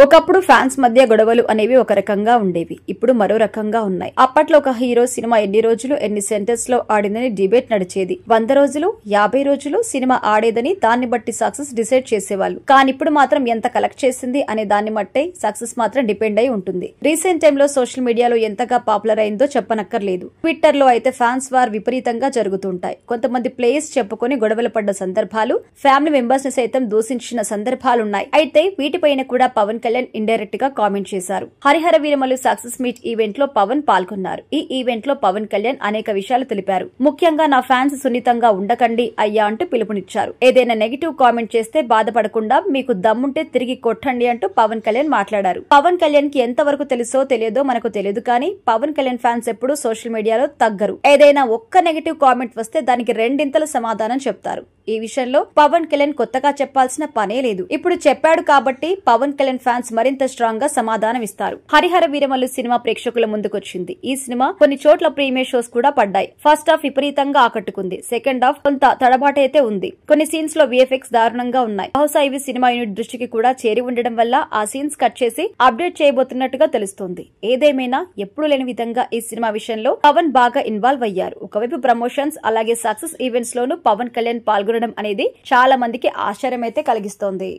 ఒకప్పుడు ఫ్యాన్స్ మధ్య గొడవలు అనేవి ఒక రకంగా ఉండేవి. ఇప్పుడు మరో రకంగా ఉన్నాయి. అప్పట్లో ఒక హీరో సినిమా ఎన్ని రోజులు ఎన్ని సెంటర్స్ లో ఆడిందని డిబేట్ నడిచేది. 100 రోజులు 50 రోజులు సినిమా ఆడేదని దాన్ని బట్టి సక్సెస్ డిసైడ్ చేసేవాళ్ళు. కానీ ఇప్పుడు మాత్రం ఎంత కలెక్ట్ చేసింది అనే దాన్ని బట్టే సక్సెస్ మాత్రం డిపెండ్ అయి ఉంటుంది. రీసెంట్ టైమ్ లో సోషల్ మీడియాలో ఎంతగా పాపులర్ అయిందో చెప్పనక్కర్లేదు. ట్విట్టర్ లో అయితే ఫ్యాన్స్ వార్ విపరీతంగా జరుగుతుంటాయి. కొంతమంది ప్లేయర్స్ చెప్పుకొని గొడవలు పడ్డ సందర్భాలు, ఫ్యామిలీ మెంబర్స్ ని సైతం దూషించిన సందర్భాలున్నాయి. అయితే వీటిపైన కూడా పవన్ కళ్యాణ్ ఇండైరెక్ట్ గా కామెంట్ చేశారు. Harihara Veeramallu success meet event లో పవన్ పాల్గొన్నారు. ఈ ఈవెంట్ లో పవన్ కళ్యాణ్ అనేక విషయాలు తెలిపారు. ముఖ్యంగా నా ఫ్యాన్స్ సున్నితంగా ఉండకండి అయ్యా అంటూ పిలుపునిచ్చారు. ఏదైనా నెగిటివ్ కామెంట్ చేస్తే బాధపడకుండా మీకు దమ్ముంటే తిరిగి కొట్టండి అంటూ పవన్ కళ్యాణ్ మాట్లాడారు. పవన్ కళ్యాణ్ కి ఎంతవరకు తెలుసో తెలియదో మనకు తెలియదు, కానీ పవన్ కళ్యాణ్ ఫ్యాన్స్ ఎప్పుడూ సోషల్ మీడియాలో తగ్గరు. ఏదైనా ఒక్క నెగిటివ్ కామెంట్ వస్తే దానికి రెండింతలు సమాధానం చెప్తారు. ఈ విషయంలో పవన్ కళ్యాణ్ కొత్తగా చెప్పాల్సిన పనే లేదు. ఇప్పుడు చెప్పాడు కాబట్టి పవన్ కళ్యాణ్ ఫ్యాన్స్ మరింత స్ట్రాంగ్ గా సమాధానం ఇస్తారు. హరిహర వీరమల్లు సినిమా ప్రేక్షకుల ముందుకొచ్చింది. ఈ సినిమా కొన్ని చోట్ల ప్రీమియర్ షోస్ కూడా పడ్డాయి. ఫస్ట్ హాఫ్ విపరీతంగా ఆకట్టుకుంది. సెకండ్ హాఫ్ కొంత తడబాటైతే ఉంది. కొన్ని సీన్స్ లో విఎఫ్ఎక్స్ దారుణంగా ఉన్నాయి. బహుశా ఇవి సినిమా యూనిట్ దృష్టికి కూడా చేరి ఉండడం వల్ల ఆ సీన్స్ కట్ చేసి అప్డేట్ చేయబోతున్నట్టుగా తెలుస్తోంది. ఏదేమైనా ఎప్పుడు లేని విధంగా ఈ సినిమా విషయంలో పవన్ బాగా ఇన్వాల్వ్ అయ్యారు. ఒకవైపు ప్రమోషన్స్ అలాగే సక్సెస్ ఈవెంట్స్ లోనూ పవన్ కళ్యాణ్ పాల్గొనడం అనేది చాలా మందికి ఆశ్చర్యం అయితే కలిగిస్తోంది.